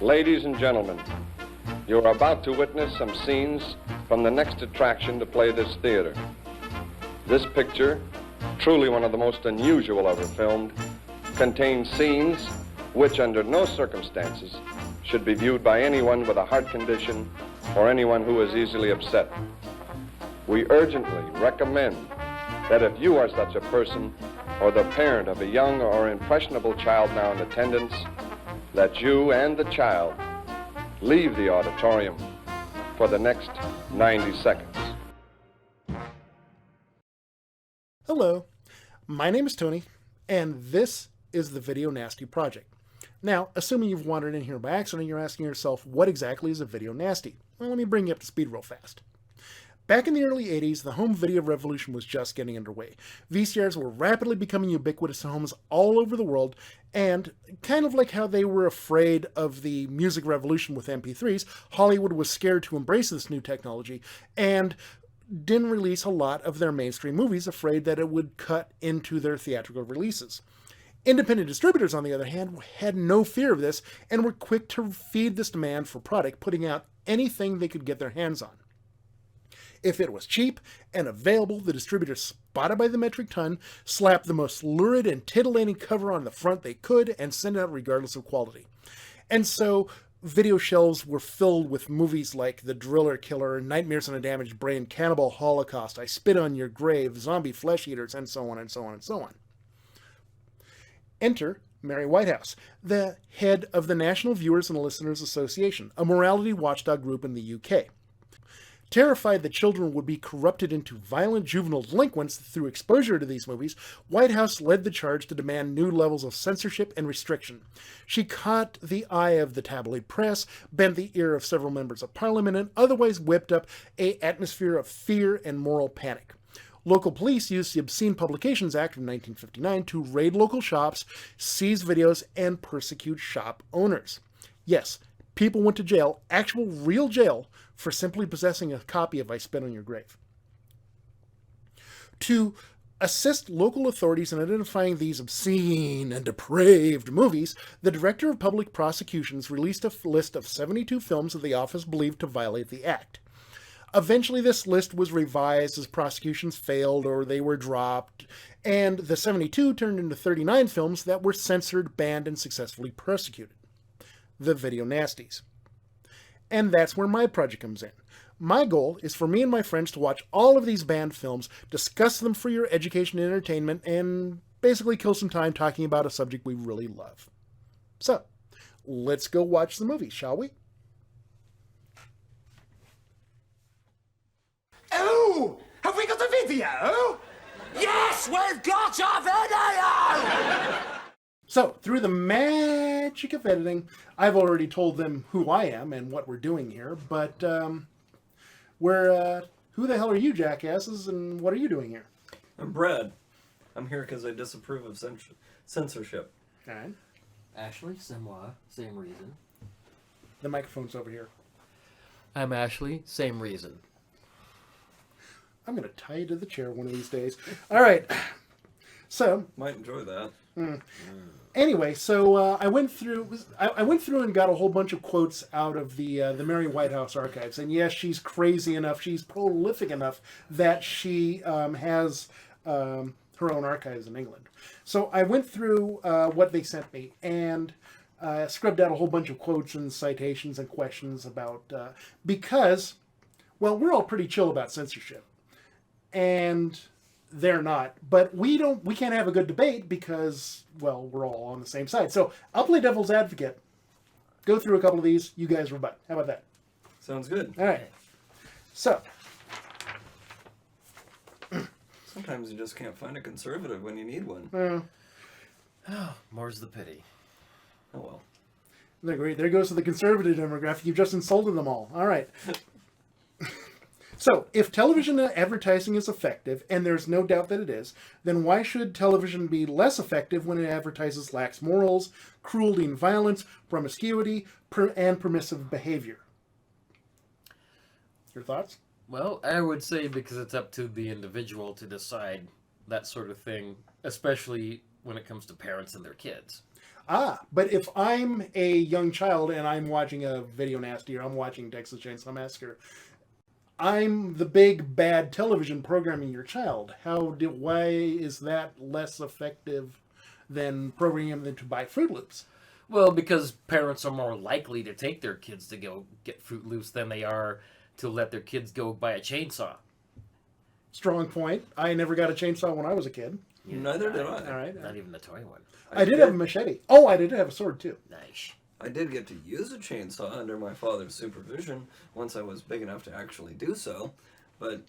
Ladies and gentlemen, you are about to witness some scenes from the next attraction to play this theater. This picture, truly one of the most unusual ever filmed, contains scenes which under no circumstances should be viewed by anyone with a heart condition or anyone who is easily upset. We urgently recommend that if you are such a person or the parent of a young or impressionable child now in attendance, that you and the child leave the auditorium for the next 90 seconds. Hello, my name is Tony, and this is the Video Nasty Project. Now, assuming you've wandered in here by accident, you're asking yourself, what exactly is a video nasty? Well, let me bring you up to speed real fast. Back in the early 80s, the home video revolution was just getting underway. VCRs were rapidly becoming ubiquitous in homes all over the world, and kind of like how they were afraid of the music revolution with MP3s, Hollywood was scared to embrace this new technology and didn't release a lot of their mainstream movies, afraid that it would cut into their theatrical releases. Independent distributors, on the other hand, had no fear of this and were quick to feed this demand for product, putting out anything they could get their hands on. If it was cheap and available, the distributors spotted by the metric ton, slapped the most lurid and titillating cover on the front they could, and sent it out regardless of quality. And so, video shelves were filled with movies like The Driller Killer, Nightmares on a Damaged Brain, Cannibal Holocaust, I Spit on Your Grave, Zombie Flesh Eaters, and so on and so on and so on. Enter Mary Whitehouse, the head of the National Viewers and Listeners Association, a morality watchdog group in the UK. Terrified that children would be corrupted into violent juvenile delinquents through exposure to these movies, Whitehouse led the charge to demand new levels of censorship and restriction. She caught the eye of the tabloid press, bent the ear of several members of parliament, and otherwise whipped up an atmosphere of fear and moral panic. Local police used the Obscene Publications Act of 1959 to raid local shops, seize videos, and persecute shop owners. Yes, people went to jail, actual real jail, for simply possessing a copy of I Spit on Your Grave. To assist local authorities in identifying these obscene and depraved movies, the Director of Public Prosecutions released a list of 72 films that the office believed to violate the act. Eventually, this list was revised as prosecutions failed or they were dropped, and the 72 turned into 39 films that were censored, banned, and successfully prosecuted. The Video Nasties. And that's where my project comes in. My goal is for me and my friends to watch all of these banned films, discuss them for your education and entertainment, and basically kill some time talking about a subject we really love. So, let's go watch the movie, shall we? Oh! Have we got a video? Yes, we've got a video! So, through the magic of editing, I've already told them who I am and what we're doing here, but who the hell are you jackasses, and what are you doing here? I'm Brad. I'm here because I disapprove of censorship. Alright. Ashley, c'est moi, same reason. The microphone's over here. I'm Ashley, same reason. I'm going to tie you to the chair one of these days. Alright. So, Might enjoy that. anyway, so I went through and got a whole bunch of quotes out of the Mary Whitehouse archives. And yes, she's crazy enough, she's prolific enough that she has her own archives in England. So I went through what they sent me and scrubbed out a whole bunch of quotes and citations and questions about because, well, we're all pretty chill about censorship, and they're not, but we can't have a good debate because, well, we're all on the same side. So I'll play devil's advocate, go through a couple of these, you guys rebut. How about that? Sounds good. All right. So. Sometimes you just can't find a conservative when you need one. More's the pity. Oh well. There goes to the conservative demographic. You've just insulted them all. All right. So, if television advertising is effective, and there's no doubt that it is, then why should television be less effective when it advertises lax morals, cruelty and violence, promiscuity, and permissive behavior? Your thoughts? Well, I would say because it's up to the individual to decide that sort of thing, especially when it comes to parents and their kids. But if I'm a young child and I'm watching a video nasty or I'm watching Texas Chainsaw Massacre, I'm the big bad television programming your child. Why is that less effective than programming them to buy Fruit Loops? Well, because parents are more likely to take their kids to go get Fruit Loops than they are to let their kids go buy a chainsaw. Strong point. I never got a chainsaw when I was a kid. Neither did I. All right. Not even the toy one. I did have a machete. Oh, I did have a sword too. Nice. I did get to use a chainsaw under my father's supervision once I was big enough to actually do so, but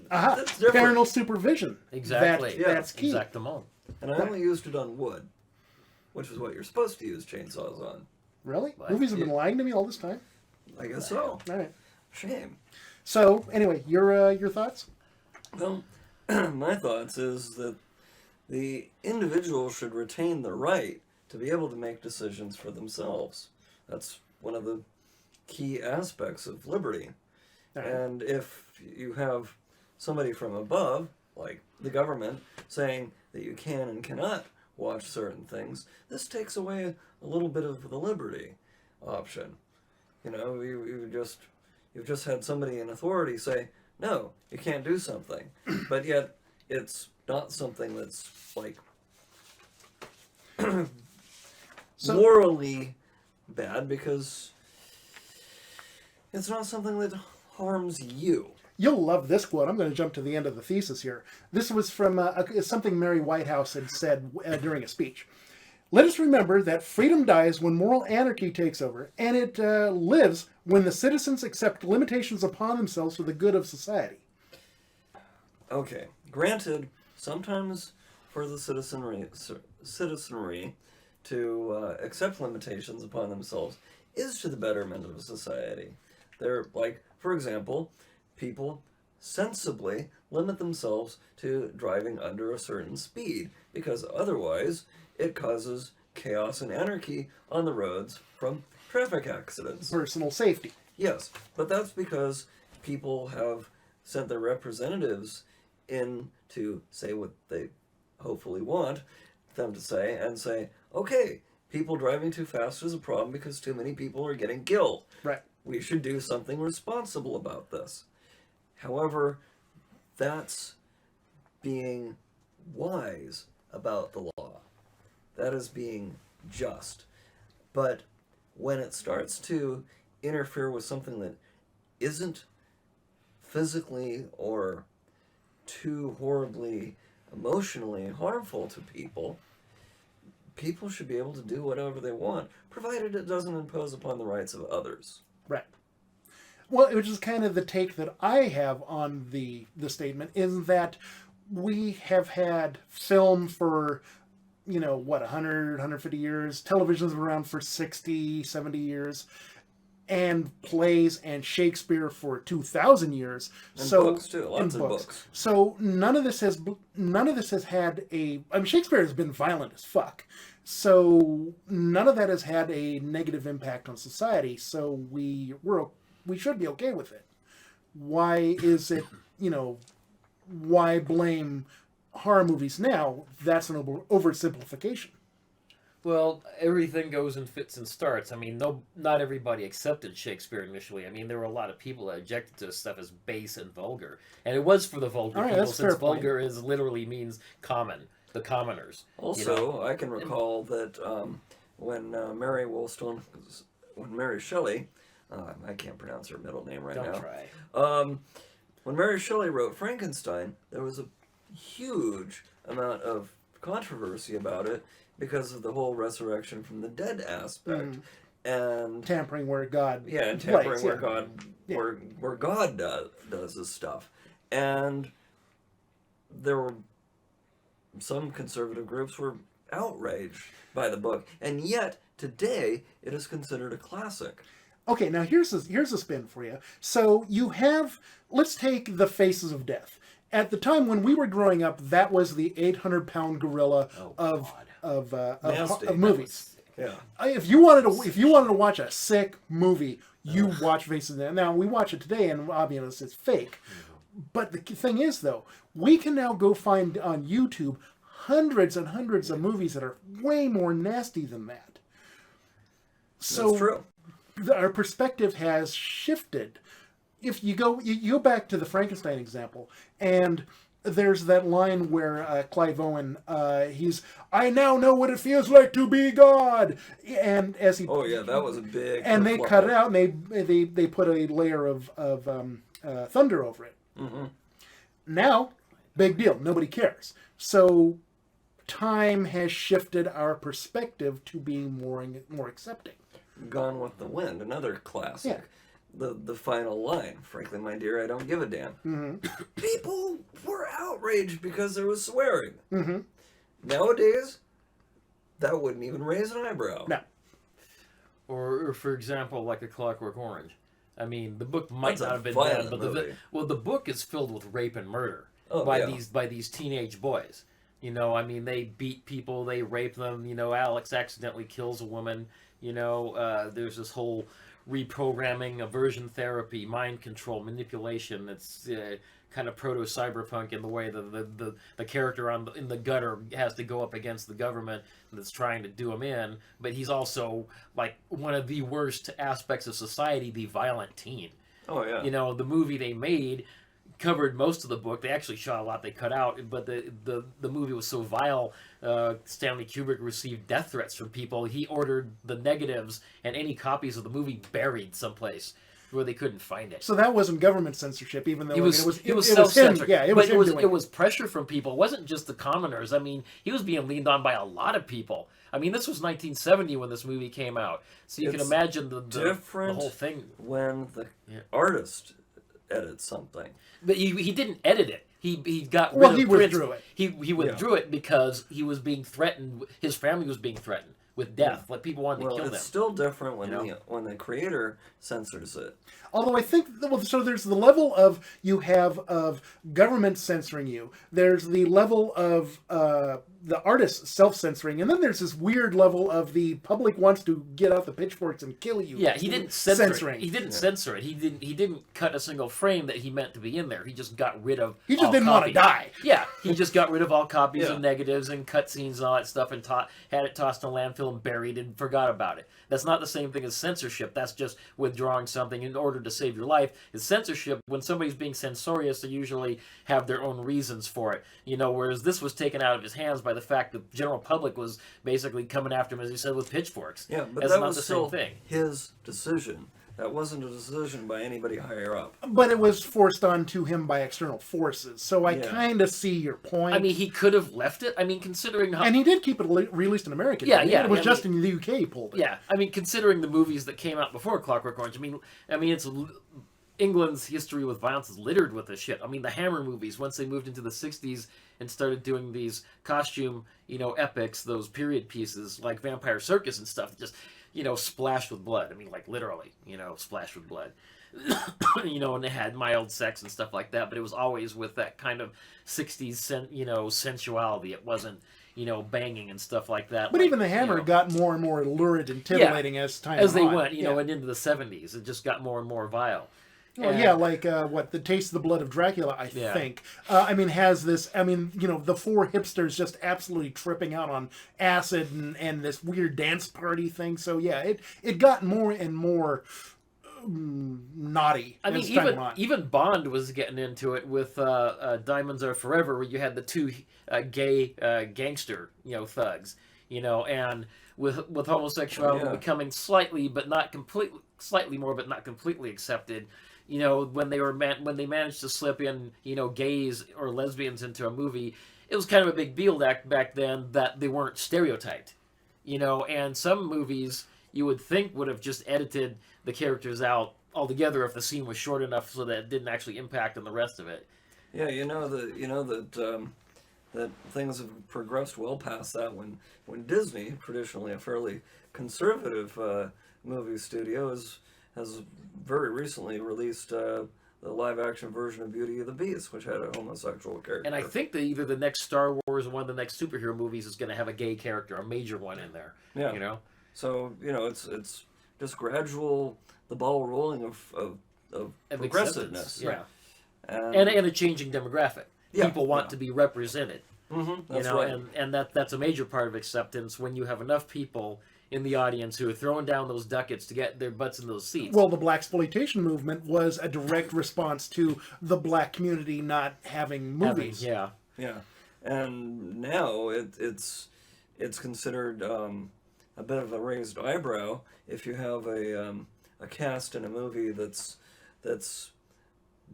that's different. Parental supervision. Exactly. That's key. Exactement. And I only used it on wood, which is what you're supposed to use chainsaws on. Really? What? Movies have been lying to me all this time. I guess so. All right. Shame. So anyway, your thoughts? Well, my thoughts is that the individual should retain the right to be able to make decisions for themselves. That's one of the key aspects of liberty. Right. And if you have somebody from above, like the government, saying that you can and cannot watch certain things, this takes away a little bit of the liberty option. You know, you've just had somebody in authority say, no, you can't do something. But yet, it's not something that's, like, morally bad, because it's not something that harms you. You'll love this quote. I'm going to jump to the end of the thesis here. This was from something Mary Whitehouse had said during a speech. Let us remember that freedom dies when moral anarchy takes over, and it lives when the citizens accept limitations upon themselves for the good of society. Okay, granted, sometimes for the citizenry to accept limitations upon themselves is to the betterment of society. They're like, for example, people sensibly limit themselves to driving under a certain speed, because otherwise it causes chaos and anarchy on the roads from traffic accidents. Personal safety. Yes, but that's because people have sent their representatives in to say what they hopefully want them to say, and say, okay, people driving too fast is a problem because too many people are getting killed. Right. We should do something responsible about this. However, that's being wise about the law. That is being just. But when it starts to interfere with something that isn't physically or too horribly emotionally harmful to people, people should be able to do whatever they want, provided it doesn't impose upon the rights of others. Right. Well, which is kind of the take that I have on the statement, is that we have had film for, 100, 150 years. Television's been around for 60, 70 years. And plays and Shakespeare for 2,000 years. And books too, lots of books. So none of this has had a. I mean, Shakespeare has been violent as fuck. So none of that has had a negative impact on society. So we should be okay with it. Why is it? Why blame horror movies now? That's an oversimplification. Well, everything goes in fits and starts. I mean, not everybody accepted Shakespeare initially. I mean, there were a lot of people that objected to stuff as base and vulgar. And it was for the vulgar people, since vulgar literally means common, the commoners. Also, I can recall that when Mary Shelley, I can't pronounce her middle name right now. Don't try. When Mary Shelley wrote Frankenstein, there was a huge amount of controversy about it, because of the whole resurrection from the dead aspect, and tampering where God, and tampering where God, where God does his stuff, and there were some conservative groups were outraged by the book, and yet today it is considered a classic. Okay, now here's a spin for you. So you have, let's take The Faces of Death. At the time when we were growing up, that was the 800-pound gorilla of movies. Yeah. If you wanted to watch a sick movie, you watch Faces of Death. Now we watch it today, and obviously it's fake. But the thing is, though, we can now go find on YouTube hundreds and hundreds of movies that are way more nasty than that. So That's true. Our perspective has shifted. If you go back to the Frankenstein example, and there's that line where Clive Owen, I now know what it feels like to be God, and as he, Oh yeah, that was a big. and they cut it out, and they put a layer of thunder over it. Mm-hmm. Now, big deal, nobody cares. So time has shifted our perspective to being more accepting. Gone with the Wind, another classic. Yeah. The final line, frankly, my dear, I don't give a damn. Mm-hmm. People were outraged because there was swearing. Mm-hmm. Nowadays, that wouldn't even raise an eyebrow. No. Or for example, like A Clockwork Orange. I mean, the book might That's not a have been violent bad, but movie. the book is filled with rape and murder Yeah. by these teenage boys. You know, I mean, they beat people, they rape them. You know, Alex accidentally kills a woman. You know, there's this whole reprogramming, aversion therapy, mind control, manipulation. It's kind of proto-cyberpunk in the way the character in the gutter has to go up against the government that's trying to do him in, but he's also like one of the worst aspects of society, the violent teen. Oh yeah. You know, the movie they made covered most of the book. They actually shot a lot they cut out, but the movie was so vile, Stanley Kubrick received death threats from people. He ordered the negatives and any copies of the movie buried someplace where they couldn't find it. So that wasn't government censorship, even though It was him. self-censored. Yeah, it was him doing it was pressure from people. It wasn't just the commoners. I mean, he was being leaned on by a lot of people. I mean, this was 1970 when this movie came out, so you can imagine the whole thing. When the artist edits something. But he didn't edit it. He got rid Well, of he prints. withdrew it. He withdrew it because he was being threatened. His family was being threatened with death. Like people wanted to kill them. It's still different when the creator censors it. Although I think, so there's the level of you have of government censoring you. There's the level of the artist self-censoring, and then there's this weird level of the public wants to get out the pitchforks and kill you. Yeah, he didn't censor censoring. it. He didn't censor it. He didn't cut a single frame that he meant to be in there. He just got rid of. He just all didn't want to copies. die. Yeah, he just got rid of all copies Yeah. and negatives and cutscenes and all that stuff, and had it tossed in a landfill and buried and forgot about it. That's not the same thing as censorship. That's just withdrawing something in order to save your life. It's censorship. When somebody's being censorious, they usually have their own reasons for it. You know, whereas this was taken out of his hands by the fact that the general public was basically coming after him, as he said, with pitchforks. Yeah, but That's that not was the still same thing. his decision. That wasn't a decision by anybody higher up. But it was forced onto him by external forces. So I Yeah. kind of see your point. I mean, he could have left it. I mean, considering how... and he did keep it released in America. Yeah, didn't he? yeah, It was I just mean- in the UK he pulled it. Yeah, I mean, considering the movies that came out before Clockwork Orange, I mean, it's England's history with violence is littered with this shit. I mean, the Hammer movies, once they moved into the 60s and started doing these costume, epics, those period pieces like Vampire Circus and stuff, just, splashed with blood. I mean, like literally, splashed with blood. And they had mild sex and stuff like that, but it was always with that kind of 60s, sensuality. It wasn't, banging and stuff like that. But like, even the Hammer got more and more lurid and titillating as time as they went on. went, and into the 70s, it just got more and more vile. Well, And- yeah, like the Taste of the Blood of Dracula, I Yeah. think. Has this. The four hipsters just absolutely tripping out on acid and this weird dance party thing. So yeah, it got more and more naughty. I mean, as time went on. even Bond was getting into it with Diamonds Are Forever, where you had the two gay gangster, thugs, and with homosexuality becoming slightly more, but not completely accepted. When they managed to slip in, gays or lesbians into a movie, it was kind of a big deal back then that they weren't stereotyped. And some movies you would think would have just edited the characters out altogether if the scene was short enough so that it didn't actually impact on the rest of it. Yeah, that things have progressed well past that when Disney, traditionally a fairly conservative movie studio, has very recently released the live-action version of Beauty and the Beast, which had a homosexual character. And I think that either the next Star Wars or one of the next superhero movies is going to have a gay character, a major one in there. Yeah. So it's just gradual, the ball rolling of progressiveness. Yeah. And And a changing demographic. Yeah, People want yeah. to be represented. That's you know, right. and that's a major part of acceptance when you have enough people in the audience who are throwing down those ducats to get their butts in those seats. Well, the blaxploitation movement was a direct response to the black community not having movies. Yeah. Yeah, and now it's considered a bit of a raised eyebrow if you have a cast in a movie that's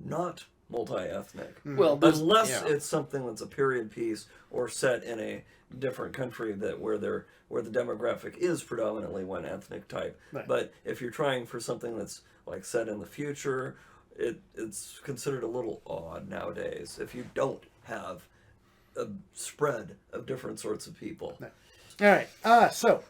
not multi-ethnic. Well, Unless it's something that's a period piece or set in a different country where the demographic is predominantly one ethnic type. Right. But if you're trying for something that's like set in the future, it's considered a little odd nowadays if you don't have a spread of different sorts of people. All right. So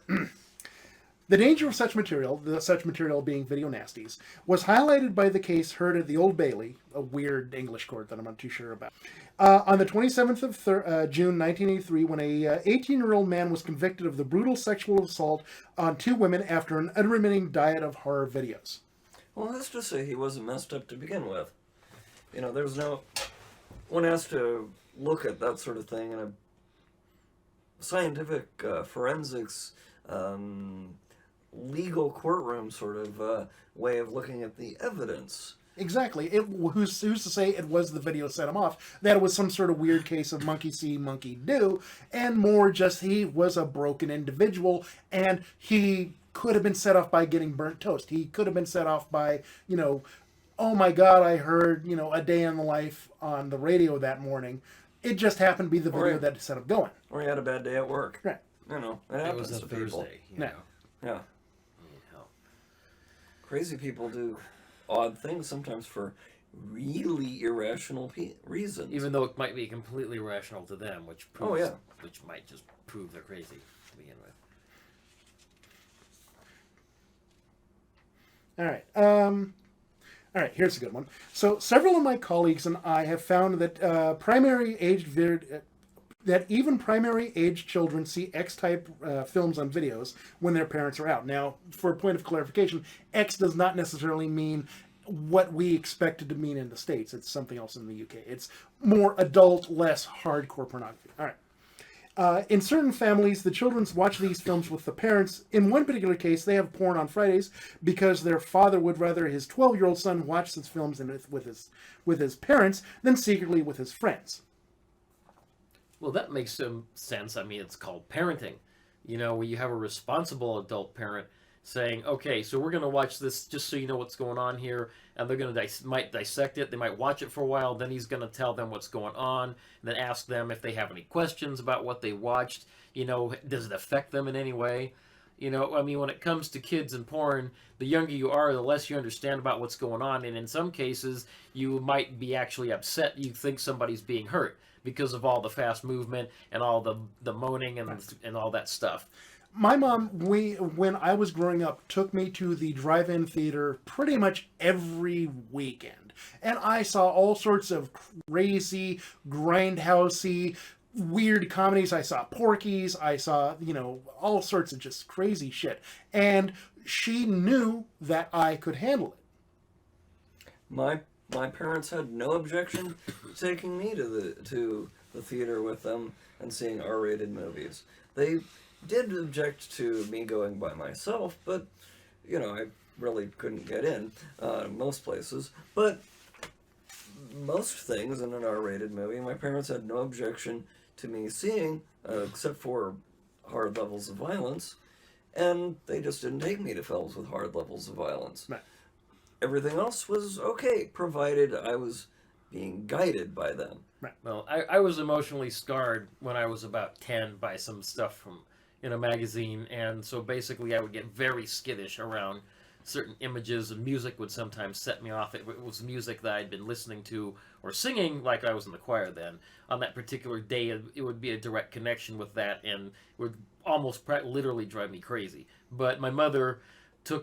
the danger of such material being video nasties, was highlighted by the case heard at the Old Bailey, a weird English court that I'm not too sure about, on the 27th of June 1983, when a 18-year-old man was convicted of the brutal sexual assault on 2 women after an unremitting diet of horror videos. Well, let's just say he wasn't messed up to begin with. You know, there's no... One has to look at that sort of thing in a scientific forensics legal courtroom sort of way of looking at the evidence. Exactly. Who's to say it was the video set him off? That it was some sort of weird case of monkey see, monkey do, and more just he was a broken individual, and he could have been set off by getting burnt toast. He could have been set off by, oh my God, I heard, A Day in the Life on the radio that morning. It just happened to be the video that set him going. Or he had a bad day at work. Right. It It happens was a to people. Thursday. Yeah. Yeah. Crazy people do odd things sometimes for really irrational reasons. Even though it might be completely irrational to them, which proves, which might just prove they're crazy to begin with. All right, here's a good one. So several of my colleagues and I have found that even primary-aged children see X-type films on videos when their parents are out. Now, for a point of clarification, X does not necessarily mean what we expect it to mean in the States. It's something else in the UK. It's more adult, less hardcore pornography. All right. In certain families, the children watch these films with the parents. In one particular case, they have porn on Fridays because their father would rather his 12-year-old son watch these films with his parents than secretly with his friends. Well, that makes some sense. I mean, it's called parenting. Where you have a responsible adult parent saying, okay, so we're going to watch this just so you know what's going on here, and they're going to might dissect it. They might watch it for a while. Then he's going to tell them what's going on, and then ask them if they have any questions about what they watched. Does it affect them in any way? When it comes to kids and porn, the younger you are, the less you understand about what's going on, and in some cases, you might be actually upset. You think somebody's being hurt because of all the fast movement and all the moaning and all that stuff. My mom, when I was growing up, took me to the drive-in theater pretty much every weekend. And I saw all sorts of crazy, grindhousey, weird comedies. I saw Porky's. I saw, all sorts of just crazy shit. And she knew that I could handle it. My parents had no objection to taking me to the theater with them and seeing R-rated movies. They did object to me going by myself, but I really couldn't get in most places. But most things in an R-rated movie, my parents had no objection to me seeing, except for hard levels of violence, and they just didn't take me to films with hard levels of violence. Right. Everything else was okay, provided I was being guided by them. Right. Well, I was emotionally scarred when I was about 10 by some stuff in a magazine, and so basically I would get very skittish around certain images, and music would sometimes set me off. It was music that I'd been listening to or singing, like I was in the choir then. On that particular day, it would be a direct connection with that, and it would almost literally drive me crazy. But my mother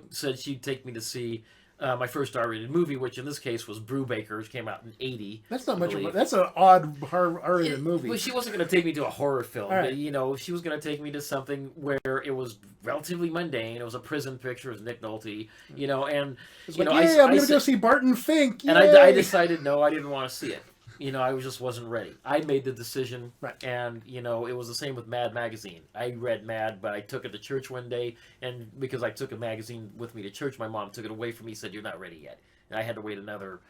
said she'd take me to see my first R-rated movie, which in this case was Brubaker, which came out in '80. That's not much of a... That's an odd R-rated movie. Well, she wasn't going to take me to a horror film. Right. She was going to take me to something where it was relatively mundane. It was a prison picture. It was Nick Nolte, and... I'm going to go see Barton Fink. And I decided, no, I didn't want to see it. You know, I just wasn't ready. I made the decision, Right. and you know, it was the same with Mad magazine. I read Mad, but I took it to church one day, and because I took a magazine with me to church, my mom took it away from me. Said, "You're not ready yet," and I had to wait another,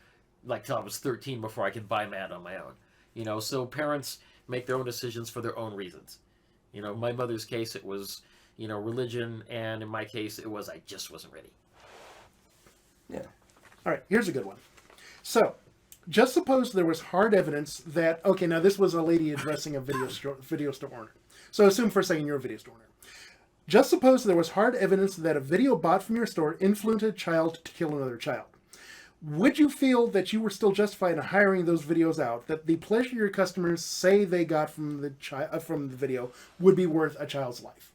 like, till I was 13 before I could buy Mad on my own. You know, so parents make their own decisions for their own reasons. You know, in my mother's case, it was, you know, religion, and in my case, it was I just wasn't ready. Yeah. All right, here's a good one. So, just suppose there was hard evidence that, okay, now this was a lady addressing a video store owner. So assume for a second you're a video store owner. Just suppose there was hard evidence that a video bought from your store influenced a child to kill another child. Would you feel that you were still justified in hiring those videos out, that the pleasure your customers say they got from the video would be worth a child's life?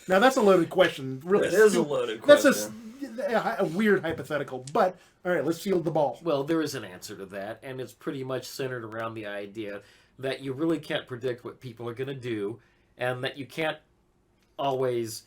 Now, that's a loaded question. Really, It is a loaded question. That's a weird hypothetical, but all right, let's field the ball. Well, there is an answer to that, and it's pretty much centered around the idea that you really can't predict what people are going to do, and that you can't always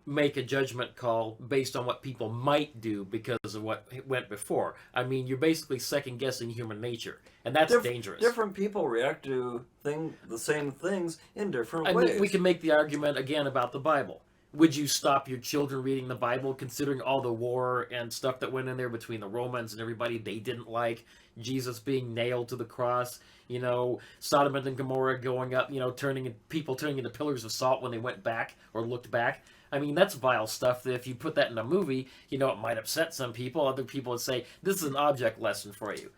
make a judgment call based on what people might do because of what went before. I mean, you're basically second-guessing human nature, and that's dangerous. Different people react to the same things in different I ways. mean, we can make the argument again about the Bible. Would you stop your children reading the Bible, considering all the war and stuff that went in there between the Romans and everybody they didn't like, Jesus being nailed to the cross, you know, Sodom and Gomorrah going up, you know, people turning into pillars of salt when they went back or looked back? I mean, that's vile stuff that if you put that in a movie, you know, it might upset some people. Other people would say, this is an object lesson for you.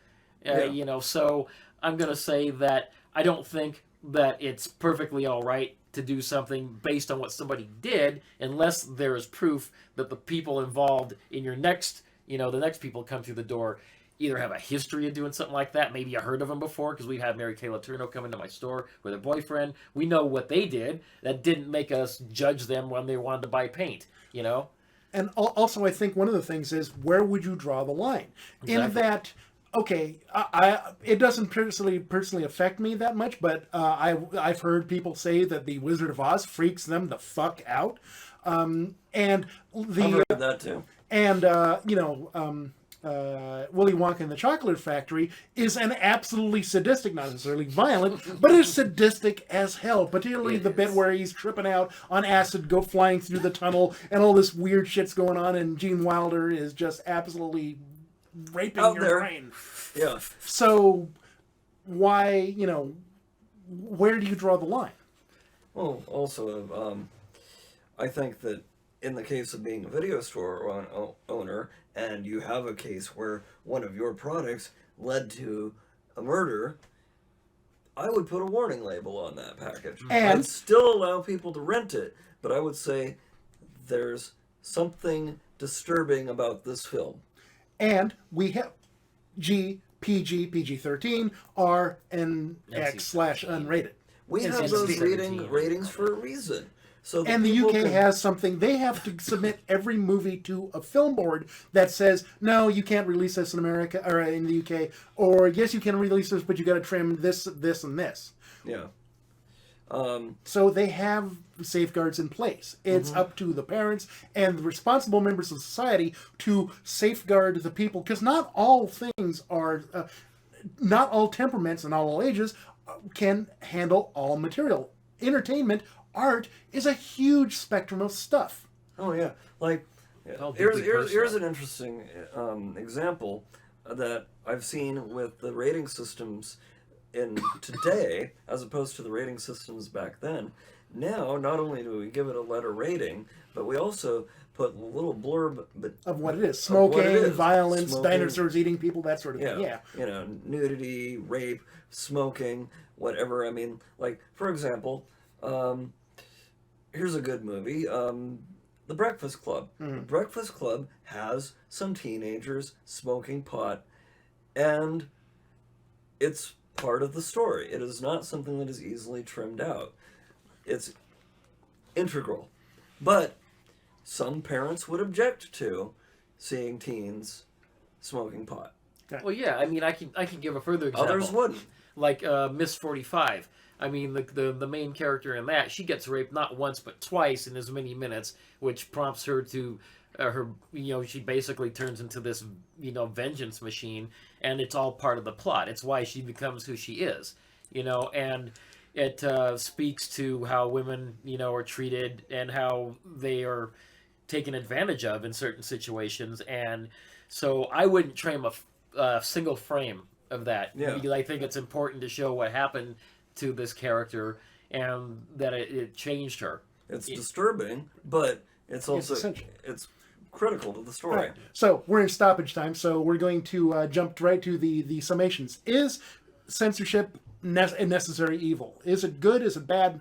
You know, so I'm going to say that I don't think that it's perfectly all right to do something based on what somebody did, unless there is proof that the people involved in your next, you know, the next people come through the door either have a history of doing something like that. Maybe you heard of them before, because we've had Mary Kay Letourneau come into my store with her boyfriend. We know what they did. That didn't make us judge them when they wanted to buy paint, you know? And also, I think one of the things is, where would you draw the line? Exactly. In that, okay, it doesn't personally affect me that much, but I've heard people say that the Wizard of Oz freaks them the fuck out, and I've heard that too. And you know, Willy Wonka and the Chocolate Factory is an absolutely sadistic, not necessarily violent, but it's sadistic as hell. Particularly the bit where he's tripping out on acid, go flying through the tunnel, and all this weird shit's going on, and Gene Wilder is just absolutely raping Out your there. brain. Yeah. So why, you know, where do you draw the line? Well, also, I think that in the case of being a video store owner, and you have a case where one of your products led to a murder, I would put a warning label on that package. And- I'd still allow people to rent it, but I would say there's something disturbing about this film. And we have PG, PG-13, R, and X/unrated. We have It's those 17. ratings for a reason. So And the people UK can- has something, they have to submit every movie to a film board that says, no, you can't release this in America, or in the UK, or yes, you can release this, but you got to trim this, this, and this. Yeah. So they have safeguards in place. It's up to the parents and the responsible members of society to safeguard the people, because not all things are, not all temperaments and not all ages can handle all material. Entertainment, art is a huge spectrum of stuff. Oh yeah, like How here's deeply here's personal. an interesting example that I've seen with the rating systems in today, as opposed to the rating systems back then. Now, not only do we give it a letter rating, but we also put a little blurb Of what it is. Of what Smoking, it is. violence, Smoking. dinosaurs eating people, that sort of Yeah, thing. Yeah. you know, nudity, rape, smoking, whatever. I mean, like, for example, here's a good movie, The Breakfast Club. The Breakfast Club has some teenagers smoking pot, and it's part of the story. It is not something that is easily trimmed out. It's integral. But some parents would object to seeing teens smoking pot. Well, yeah, I mean, I can give a further example. Others wouldn't. Like Miss 45. I mean, the main character in that, she gets raped not once but twice in as many minutes, which prompts her to her, she basically turns into this, vengeance machine, and it's all part of the plot. It's why she becomes who she is, and it speaks to how women, are treated and how they are taken advantage of in certain situations. And so I wouldn't trim a single frame of that, because I think it's important to show what happened to this character and that it changed her. It's disturbing, but it's also it's critical to the story. Right. So we're in stoppage time, so we're going to jump right to the summations. Is censorship a necessary evil? Is it good? Is it bad?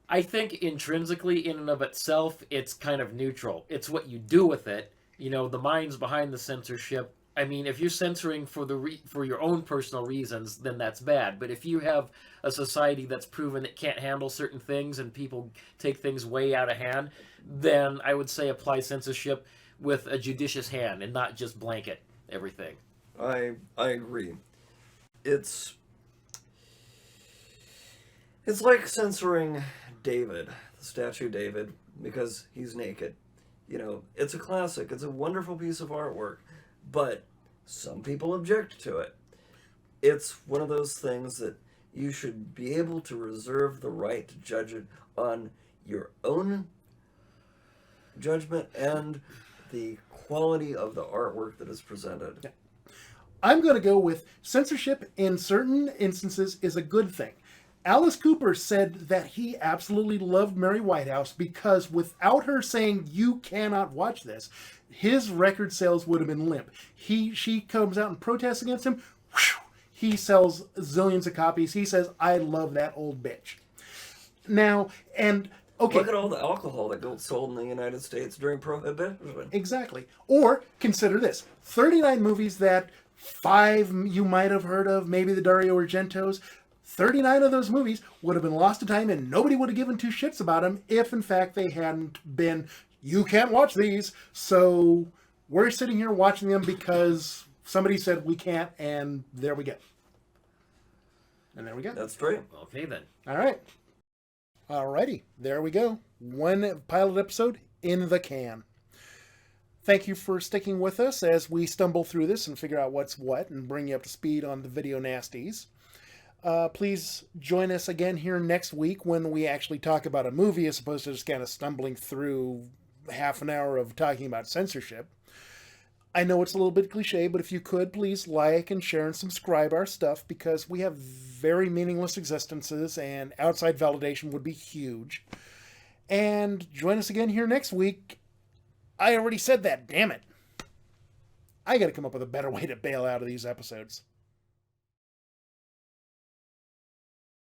I think intrinsically, in and of itself, it's kind of neutral. It's what you do with it. The minds behind the censorship. I mean, if you're censoring for your own personal reasons, then that's bad. But if you have a society that's proven it can't handle certain things and people take things way out of hand, then I would say apply censorship with a judicious hand and not just blanket everything. I agree. It's like censoring David, the statue David, because he's naked. It's a classic. It's a wonderful piece of artwork. But some people object to it. It's one of those things that you should be able to reserve the right to judge it on your own judgment and the quality of the artwork that is presented. Yeah. I'm going to go with censorship in certain instances is a good thing. Alice Cooper said that he absolutely loved Mary Whitehouse because without her saying, you cannot watch this, his record sales would have been limp. She comes out and protests against him. Whew, he sells zillions of copies. He says, I love that old bitch. Now, and okay. Look at all the alcohol that got sold in the United States during Prohibition. Exactly. Or consider this. 39 movies that 5 you might have heard of, maybe the Dario Argentos. 39 of those movies would have been lost to time and nobody would have given 2 shits about them if, in fact, they hadn't been, you can't watch these, so we're sitting here watching them because somebody said we can't, and there we go. And there we go. That's great. Okay, then. All right. Alrighty, there we go. 1 pilot episode in the can. Thank you for sticking with us as we stumble through this and figure out what's what and bring you up to speed on the video nasties. Please join us again here next week when we actually talk about a movie as opposed to just kind of stumbling through half an hour of talking about censorship. I know it's a little bit cliche, but if you could, please like and share and subscribe our stuff because we have very meaningless existences and outside validation would be huge. And join us again here next week. I already said that, damn it. I gotta come up with a better way to bail out of these episodes.